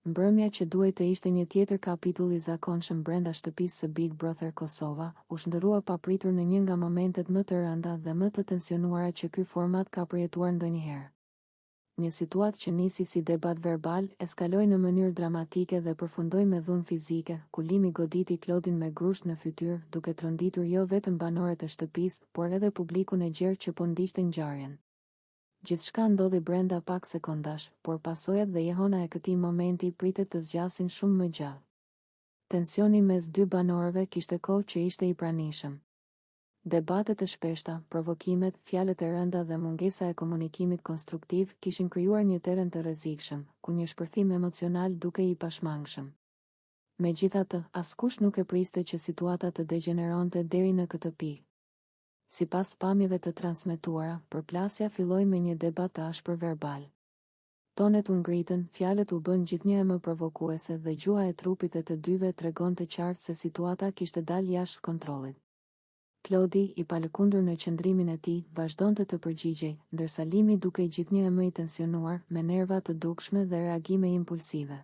Mbrëmja që duhej të ishte një tjetër kapitull i zakonshëm brenda shtëpisë së Big Brother Kosova, u shndërrua papritur në një nga momentet më të rënda dhe më të tensionuara që ky format ka përjetuar ndonjëherë. Një situatë që nisi si debat verbal, eskaloi në mënyrë dramatike dhe përfundoi me dhunë fizike, ku Limi goditi Klodin me grusht në fytyrë, duke tronditur jo vetëm banorët e shtëpisë, por edhe publikun e gjerë që po ndiqte ngjarjen. Gjithçka ndodhi brenda pak sekondash, por pasojat dhe jehona e këtij momenti pritet të zgjasin shumë më gjallë. Tensioni mes dy banorëve kishte kohë që ishte i pranishëm. Debatet e shpeshta, provokimet, fjalët e rënda dhe mungesa e komunikimit konstruktiv kishin krijuar një terren të rrezikshëm, ku një shpërthim emocional dukej i pashmangshëm. Megjithatë, askush nuk e priste që situata të degeneronte deri në këtë pikë. Sipas pamjeve të transmetuara, përplasja filloi me një debat të ashpër verbal. Tonet u ngritën, fjalët u bën gjithnjë më provokuese dhe gjuha e trupit e të dyve tregonte qartë se situata kishte dalë jashtë kontrollit. Klodi, i palëkundur në qëndrimin e tij, vazhdonte të përgjigjej, ndërsa Limi dukej gjithnjë më i tensionuar, me nerva të dukshme dhe reagime impulsive.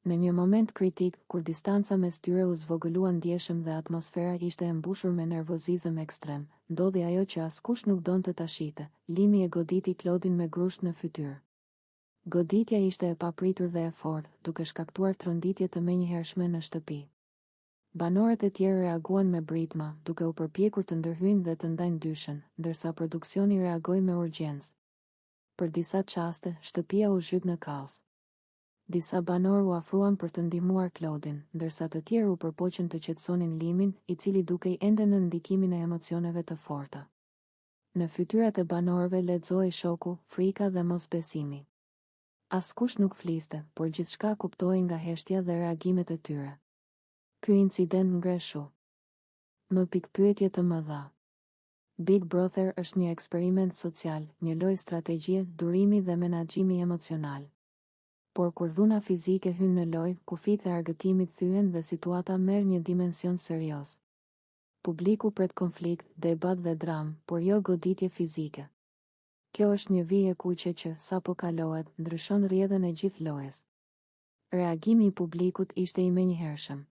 Në një moment kritik, kur distanca mes tyre u zvogëlua ndjeshëm dhe atmosfera ishte e mbushur me nervozizëm ekstrem, ndodhi ajo që askush nuk donte ta shihte. Limi e goditi Klodin me grusht në fytyrë. Goditja ishte e papritur dhe e fortë, duke shkaktuar tronditje të menjëhershme në shtëpi. Banorët e tjerë reaguan me britma, duke u përpjekur të ndërhyjnë dhe të ndajnë dyshën, ndërsa produksioni reagoi me urgjencë. Për disa çaste, shtëpia u zhyt në kaos. Disa banorë u afruan për të ndihmuar Klodin, ndërsa të tjerë u përpoqën të qetësonin Limin, i cili dukej ende në ndikimin e emocioneve të forta. Në fytyrat e banorëve lexohej shoku, frika dhe mosbesimi. Askush nuk fliste, por gjithçka kuptohej nga heshtja dhe reagimet e tyre. Ky incident ngreshu më pikpyetje të mëdha. Big Brother është një eksperiment social, një lojë strategjie, durimi dhe menaxhimi emocional. Por kur dhuna fizike hyn në lojë, kufit e argëtimit thyen dhe situata merr një dimension serioz. Publiku pret konflikt, debat dhe dramë, por jo goditje fizike. Kjo është një vijë e kuqe që, sapo kalohet, ndryshon rrjedhën e gjithë lojës. Reagimi i publikut ishte i menjëhershëm.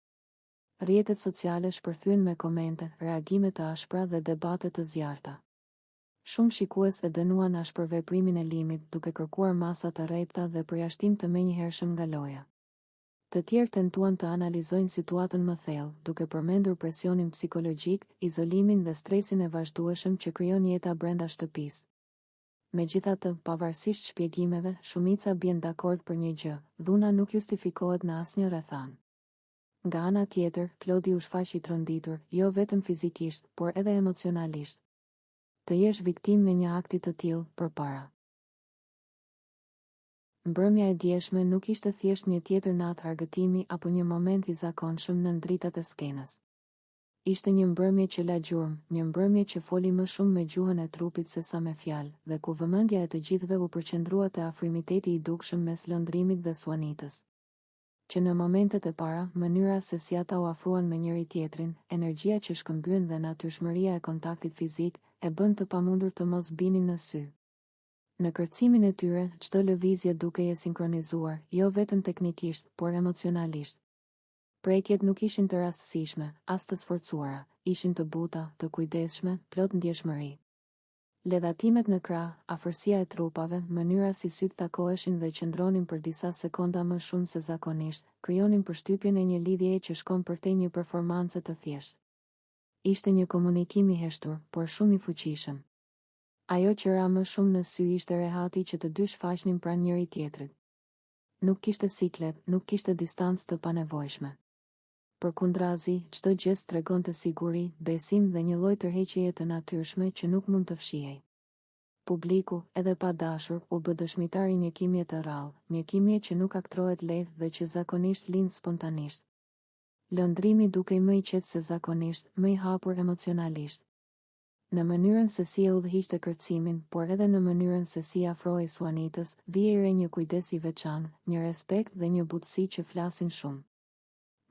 Rrjetet sociale shpërthyen me komente, reagime të ashpra dhe debate të zjarrta. Shumë shikues e dënuan ashpër veprimin e Limit, duke kërkuar masa të rrepta dhe përjashtim të menjëhershëm nga loja. Të tjerë tentuan të analizojnë situatën më thellë, duke përmendur presionin psikologjik, izolimin dhe stresin e vazhdueshëm që krijon jeta brenda shtëpisë. Megjithatë, pavarësisht shpjegimeve, shumica bien dakord për një gjë: dhuna nuk justifikohet në asnjë rrethan. Nga ana tjetër, Klodi u shfaq i tronditur, jo vetëm fizikisht, por edhe emocionalisht. Të jesh viktimë me një akti të tillë përpara. Mbrëmja e djeshme nuk ishte thjesht një tjetër natë argëtimi apo një moment i zakonshëm në dritat e skenës. Ishte një mbrëmje që la gjurmë, një mbrëmje që foli më shumë me gjuhën e trupit se sa me fjalë, dhe ku vëmendja e të gjithëve u përqendrua te afrimiteti i dukshëm mes Lëndrimit dhe Suanitës. Që në momentet e para, mënyra se si ata u afruan me njëri tjetrin, energjia që shkëmbyen dhe natyrshmëria e kontaktit fizik, e bën të pamundur të mos binin në sy. Në kërcimin e tyre, çdo lëvizje dukej e sinkronizuar, jo vetëm teknikisht, por emocionalisht. Prekjet nuk ishin të rastësishme, as të sforcuara, ishin të buta, të kujdesshme, plot ndjeshmëri. Ledhatimet në krah, afërsia e trupave, mënyra si sytë takoheshin dhe qëndronin për disa sekonda më shumë se zakonisht, krijonin përshtypjen e një lidhjeje që shkon përtej një performance të thjeshtë. Ishte një komunikim i heshtur, por shumë i fuqishëm. Ajo që ra më shumë në sy ishte rehati që të dy shfaqnin pranë njëri tjetrit. Nuk kishte siklet, nuk kishte distancë të panevojshme. Përkundrazi, çdo gjest tregonte siguri, besim dhe një lloj tërheqjeje të natyrshme që nuk mund të fshihej. Publiku, edhe pa dashur, u bë dëshmitar i një kimje të rrallë, një kimje që nuk aktrohet lehtë dhe që zakonisht lind spontanisht. Lëndrimi dukej më i qetë se zakonisht, më i hapur emocionalisht. Në mënyrën se si e udhëhiqte kërcimin, por edhe në mënyrën se si afrohej Suanitës, vije re një kujdes i veçantë, një respekt dhe një butësi që flasin shumë.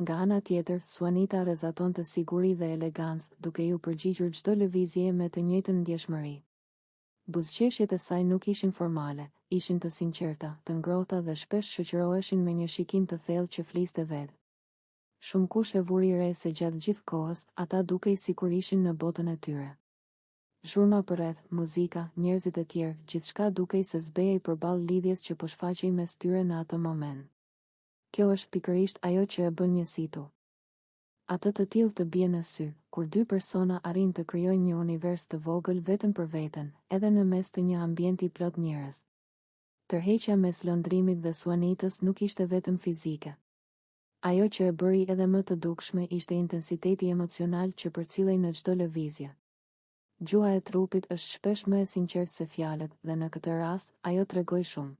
Nga ana tjetër, Suanita rrezatonte siguri dhe elegancë, duke ju përgjigjur çdo lëvizje me të njëjtën ndjeshmëri. Buzëqeshjet e saj nuk ishin formale, ishin të sinqerta, të ngrohta dhe shpesh shoqëroheshin me një shikim të thellë që fliste vetë. Shumë kush e vuri re se gjatë gjithë kohës, ata dukej sikur ishin në botën e tyre. Zhurma përreth, muzika, njerëzit e tjerë, gjithçka dukej se zbehej përballë lidhjes që po shfaqej mes tyre në atë moment. Kjo është pikërisht ajo që e bën njësitu. Atë të tillë të bie në sy, kur dy persona arrin të krijojnë një univers të vogël vetëm për veten, edhe në mes të një ambienti plot njerëz. Tërheqja mes lëndrimit dhe suanitës nuk ishte vetëm fizike. Ajo që e bëri edhe më të dukshme ishte intensiteti emocional që përcillej në çdo lëvizje. Gjuha e trupit është shpesh më e sinqertë se fjalët, dhe në këtë rast, ajo tregoi shumë.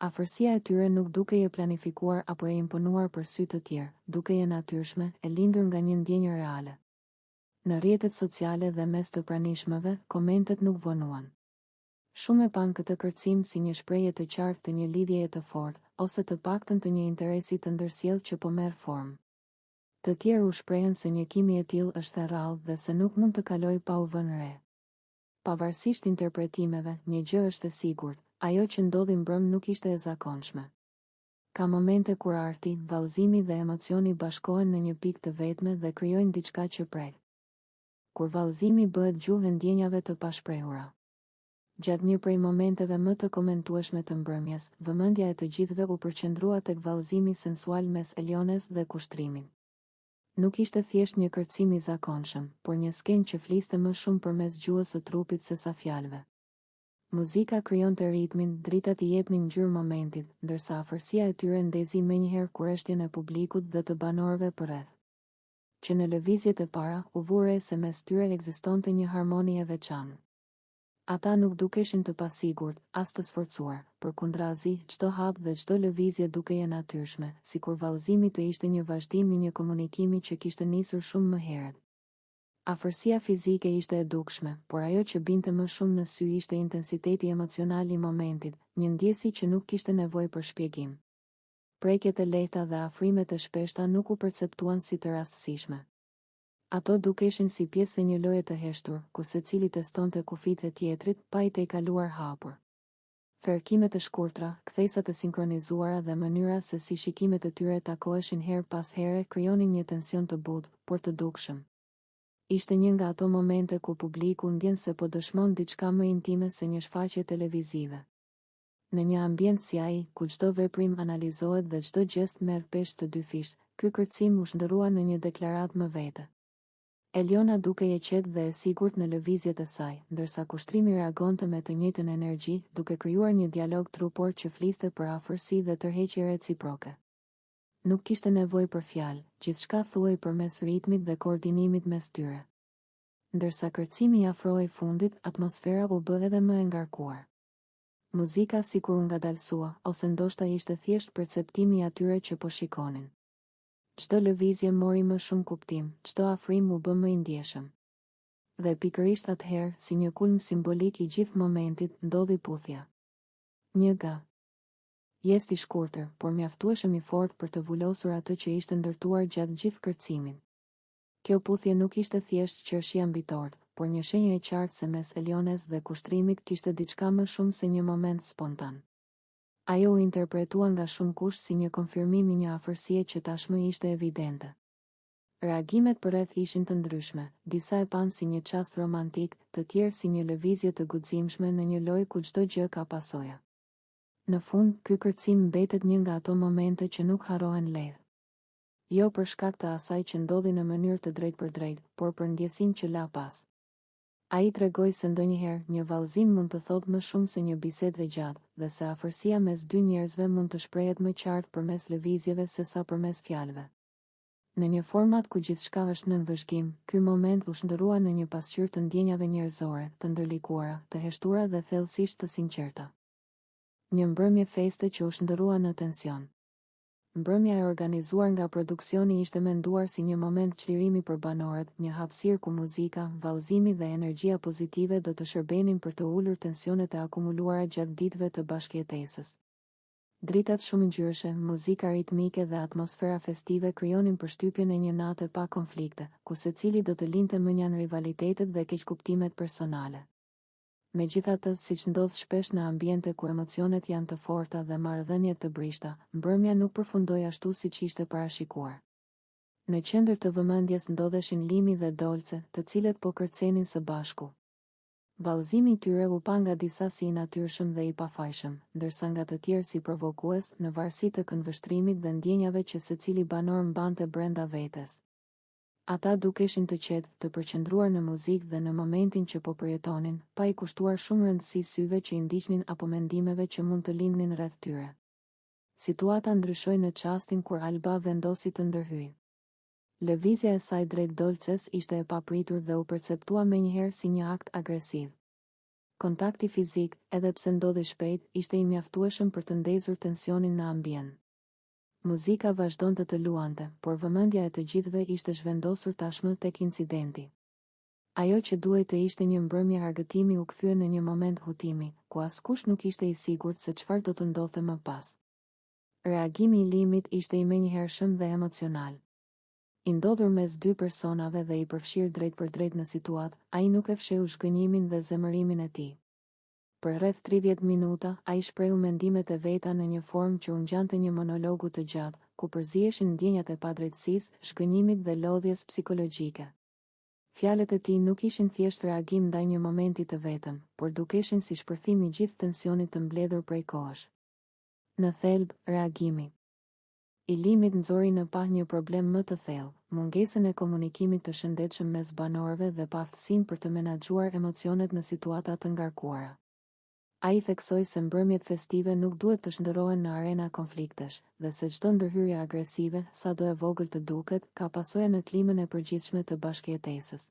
Afërsia e tyre nuk dukej e planifikuar apo e imponuar për sy të tjerë, dukej e natyrshme, e lindur nga një ndjenjë reale. Në rrjetet sociale dhe mes të pranishmëve, komentet nuk vonuan. Shumë e pan këtë kërcim si një shprehje të qartë të një lidhjeje të fortë, ose të paktën të një interesi të ndërsjellë që po merr formë. Të tjerë u shprehen se një kimi e tillë është e rrallë dhe se nuk mund të kalojë pa u vënë re. Pavarësisht interpretimeve, një gjë është e sigurt, ajo që ndodhi mbrëm nuk ishte e zakonshme. Ka momente kur arti, vallëzimi dhe emocioni bashkohen në një pikë të vetme dhe krijojnë diçka që prek. Kur vallëzimi bëhet gjuhë e ndjenjave të pashprehura. Gjatë një prej momenteve më të komentueshme të mbrëmjes, vëmendja e të gjithëve u përqendrua tek vallëzimi sensual mes Eliones dhe kushtrimit. Nuk ishte thjesht një kërcim i zakonshëm, por një skenë që fliste më shumë përmes gjuhës së trupit se sa fjalëve. Muzika krijonte ritmin, dritat i jepnin ngjyrë momentit, ndërsa afërsia e tyre ndezi menjëherë kurreshtjen e publikut dhe të banorëve përreth. Që në lëvizjet e para, u vure se mes tyre ekzistonte një harmoni e veçantë. Ata nuk dukeshin të pasigurt, as të sforcuar, përkundrazi, çdo hap dhe çdo lëvizje dukej e natyrshme, sikur vallëzimi të ishte një vazhdim i një komunikimi që kishte nisur shumë më herët. Afërsia fizike ishte e dukshme, por ajo që binte më shumë në sy ishte intensiteti emocional i momentit, një ndjesi që nuk kishte nevojë për shpjegim. Prekjet e lehta dhe afrimet e shpeshta nuk u perceptuan si të rastësishme. Ato dukeshin si pjesë e një loje të heshtur, ku secili testonte kufijtë e tjetrit, pa i te kaluar hapur. Ferkimet e shkurtra, kthesat e sinkronizuara dhe mënyra se si shikimet e tyre takoheshin her pas here krijonin një tension të butë, por të dukshëm. Ishte një nga ato momente ku publiku ndjen se po dëshmon diçka më intime se një shfaqje televizive. Në një ambient si ai, ku çdo veprim analizohet dhe çdo gjest merr peshë të dy fish, ky kërcim u shndërrua në një deklaratë më vete. Eliona dukej e qetë dhe e sigurt në lëvizjet e saj, ndërsa kushtrimi reagonte me të njëjtën energji, duke krijuar një dialog trupor që fliste për afërsi dhe tërheqje reciproke. Nuk kishte nevojë për fjalë, gjithçka thuhej përmes ritmit dhe koordinimit mes tyre. Ndërsa kërcimi i afrohej fundit, atmosfera u bë edhe më e ngarkuar. Muzika sikur u ngadalsua, ose ndoshta ishte thjesht perceptimi i atyre që po shikonin. Çdo lëvizje mori më shumë kuptim, çdo afrim u bë më i ndjeshëm. Dhe pikërisht atëherë, si një kulm simbolik i gjithë momentit, ndodhi puthja. Një ga. Jest i shkurtër, por mjaftueshëm i fortë për të vulosur atë që ishte ndërtuar gjatë gjithë kërcimin. Kjo puthje nuk ishte thjesht qershia mbitor, por një shenjë e qartë se mes Eliones dhe kushtrimit kishte diçka më shumë se një moment spontan. Ajo u interpretua nga shumë kush si një konfirmim i një afërsie që tashmë ishte evidente. Reagimet përreth ishin të ndryshme, disa e panë si një çast romantik, të tjerë si një lëvizje të guximshme në një lojë ku çdo gjë ka pasoja. Në fund, ky kërcim mbetet një nga ato momente që nuk harrohen lehtë. Jo për shkak të asaj që ndodhi në mënyrë të drejtpërdrejtë, por për ndjesinë që la pas. Ai tregoi se ndonjëherë një vallëzim mund të thotë më shumë se një bisedë e gjatë, dhe se afërsia mes dy njerëzve mund të shprehet më qartë përmes lëvizjeve sesa përmes fjalëve. Në një format ku gjithçka është nën vëzhgim, ky moment u shndërrua në një pasqyrë të ndjenjave njerëzore, të ndërlikuara, të heshtura dhe thellësisht të sinqerta. Një mbrëmje feste që u shndërrua në tension. Mbrëmja e organizuar nga produksioni ishte menduar si një moment çlirimi për banorët, një hapësirë ku muzika, vallëzimi dhe energjia pozitive do të shërbenin për të ulur tensionet e akumuluara gjatë ditëve të bashkëjetesës. Dritat shumë ngjyrëshe, muzika ritmike dhe atmosfera festive krijonin përshtypjen e një nate pa konflikte, ku secili do të linte mënjan rivalitetet dhe keqkuptimet personale. Megjithatë, siç ndodh shpesh në ambiente ku emocionet janë të forta dhe marrëdhëniet të brishta, mbrëmja nuk përfundoi ashtu siç ishte parashikuar. Në qendër të vëmendjes ndodheshin Limi dhe Dolce, të cilët po kërcenin së bashku. Vallëzimi i tyre u pa nga disa si i natyrshëm dhe i pafajshëm, ndërsa nga të tjerë si provokues, në varësi të këndvështrimit dhe ndjenjave që secili banor mbante brenda vetes. Ata dukeshin të qetë, të përqendruar në muzikë dhe në momentin që po përjetonin, pa i kushtuar shumë rëndësi syve që i ndiqnin apo mendimeve që mund të lindnin rreth tyre. Situata ndryshoi në çastin kur Alba vendosi të ndërhyjë. Lëvizja e saj drejt Dolces ishte e papritur dhe u perceptua menjëherë si një akt agresiv. Kontakti fizik, edhe pse ndodhi shpejt, ishte i mjaftueshëm për të ndezur tensionin në ambient. Muzika vazhdonte të luante, por vëmendja e të gjithëve ishte zhvendosur tashmë tek incidenti. Ajo që duhej të ishte një mbrëmje argëtimi u kthye në një moment hutimi, ku askush nuk ishte i sigurt se çfarë do të ndodhte më pas. Reagimi i Limit ishte i menjëhershëm dhe emocional. I ndodhur mes dy personave dhe i përfshirë drejt për drejt në situatë, ai nuk e fsheu zhgënjimin dhe zemërimin e tij. Për rreth 30 minuta, ai shprehu mendimet e veta në një formë që u ngjante një monologu të gjatë, ku përziheshin ndjenjat e padrejtësisë, zhgënjimit dhe lodhjes psikologjike. Fjalët e tij nuk ishin thjesht reagim ndaj një momenti të vetëm, por dukeshin si shpërthim i gjithë tensionit të mbledhur prej kohësh. Në thelb, reagimi i Limit nxori në pah një problem më të thellë, mungesën e komunikimit të shëndetshëm mes banorëve dhe paaftësinë për të menaxhuar emocionet në situata të ngarkuara. Ai theksoi se mbrëmjet festive nuk duhet të shndërrohen në arena konfliktesh, dhe se çdo ndërhyrje agresive, sado e vogël të duket, ka pasoja në klimën e përgjithshme të bashkëjetesës.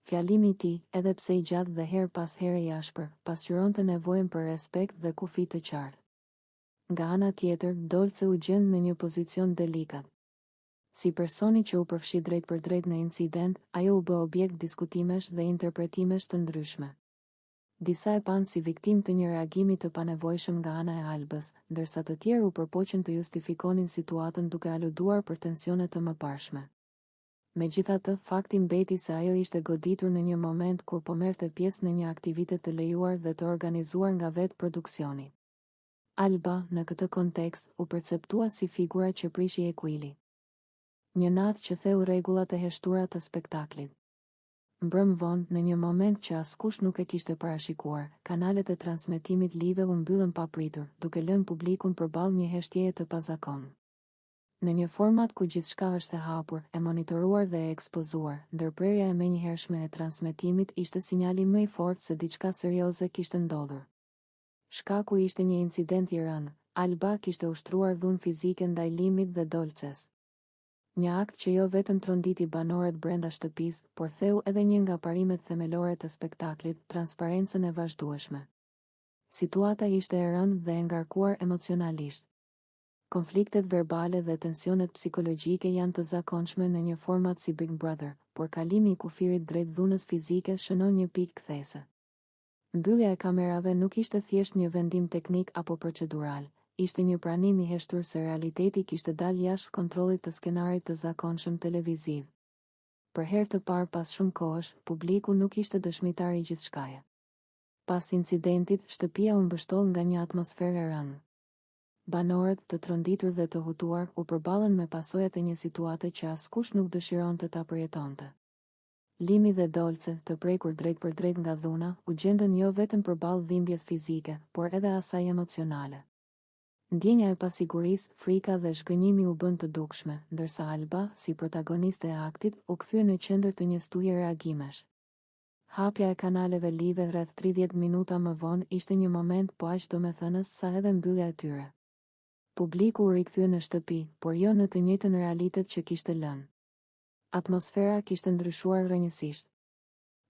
Fjalimi i tij, edhe pse i gjatë dhe her pas here i ashpër, pasqyronte nevojën për respekt dhe kufi të qartë. Nga ana tjetër, Dolce u gjend në një pozicion delikat. Si personi që u përfshi drejt për drejt në incident, ajo u bë objekt diskutimesh dhe interpretimesh të ndryshme. Disa e panë si viktim të një reagimi të panevojshëm nga ana e Albës, ndërsa të tjerë u përpoqën të justifikonin situatën duke aluduar për tensione të mëparshme. Megjithatë, fakti mbeti se ajo ishte goditur në një moment kur po merrte pjesë në një aktivitet të lejuar dhe të organizuar nga vetë produksioni. Alba, në këtë kontekst, u perceptua si figura që prishi ekuili. Një natë që theu rregullat e heshtura të spektaklit. Mbrëm vonë, në një moment që askush nuk e kishte parashikuar, kanalet e transmetimit live u mbyllën papritur, duke lënë publikun përballë një heshtjeje të pazakonshme. Në një format ku gjithçka është e hapur, e monitoruar dhe e ekspozuar, ndërprerja e menjëhershme e transmetimit ishte sinjali më i fortë se diçka serioze kishte ndodhur. Shkaku ishte një incident i rënd. Alba kishte ushtruar dhunë fizike ndaj Limit dhe Dolces. Një akt që jo vetëm tronditi banorët brenda shtëpisë, por theu edhe një nga parimet themelore të spektaklit, transparencën e vazhdueshme. Situata ishte e rëndë dhe e ngarkuar emocionalisht. Konfliktet verbale dhe tensionet psikologjike janë të zakonshme në një format si Big Brother, por kalimi i kufirit drejt dhunës fizike shënon një pikë kthese. Mbyllja e kamerave nuk ishte thjesht një vendim teknik apo procedural, ishte një pranim i heshtur se realiteti kishte dalë jashtë kontrollit të skenarit të zakonshëm televiziv. Për herë të parë pas shumë kohësh, publiku nuk ishte dëshmitar i gjithçkaje. Pas incidentit, shtëpia u mbështoll nga një atmosferë e rëndë. Banorët, të tronditur dhe të hutuar, u përballën me pasojat e një situate që askush nuk dëshironte ta përjetonte. Limi dhe Dolce, të prekur drejt për drejt nga dhuna, u gjendën jo vetëm përballë dhimbjes fizike, por edhe asaj emocionale. Ndjenja e pasigurisë, frika dhe zhgënjimi u bën të dukshme, ndërsa Alba, si protagoniste e aktit, u kthye në qendër të një stuhje reagimesh. Hapja e kanaleve live rreth 30 minuta më vonë ishte një moment po aq domethënës sa edhe mbyllja e tyre. Publiku u rikthye në shtëpi, por jo në të njëjtën realitet që kishte lënë. Atmosfera kishte ndryshuar rrënjësisht.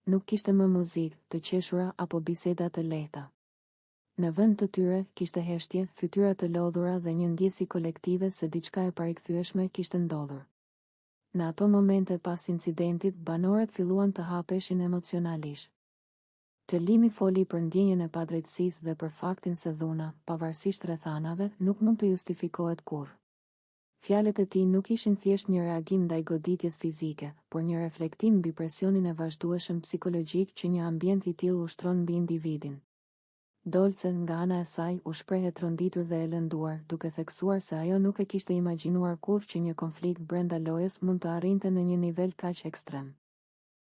Nuk kishte më muzikë, të qeshura apo biseda të lehta. Në vend të tyre kishte heshtje, fytyra të lodhura dhe një ndjesi kolektive se diçka e parikthyeeshme kishte ndodhur. Në ato momente pas incidentit, banorët filluan të hapeshin emocionalisht. Të Limi foli për ndjenjen e padrejtësisë dhe për faktin se dhuna, pavarësisht rrethanave, nuk mund të justifikohet kurrë. Fjalët e tij nuk ishin thjesht një reagim ndaj goditjes fizike, por një reflektim mbi presionin e vazhdueshëm psikologjik që një ambient i tillë ushtron mbi individin. Dolce, nga ana e saj, u shpreh e tronditur dhe e lënduar, duke theksuar se ajo nuk e kishte imagjinuar kurrë që një konflikt brenda lojës mund të arrinte në një nivel kaq ekstrem.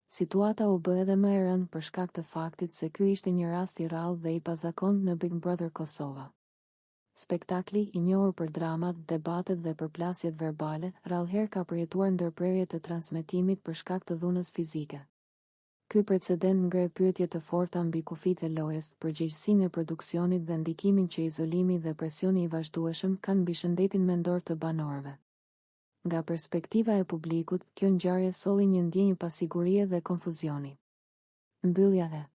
Situata u bë edhe më e rëndë për shkak të faktit se ky ishte një rast i rrallë dhe i pazakontë në Big Brother Kosova. Spektakli, i njohur për dramat, debatet dhe përplasjet verbale, rrallëherë ka përjetuar ndërprerje të transmetimit për shkak të dhunës fizike. Ky precedent ngre pyetje të forta mbi kufitë e lojës, përgjegjësinë e produksionit dhe ndikimin që izolimi dhe presioni i vazhdueshëm kanë mbi shëndetin mendor të banorëve. Nga perspektiva e publikut, kjo ngjarje solli një ndjenjë pasigurie dhe konfuzioni. Mbyllja e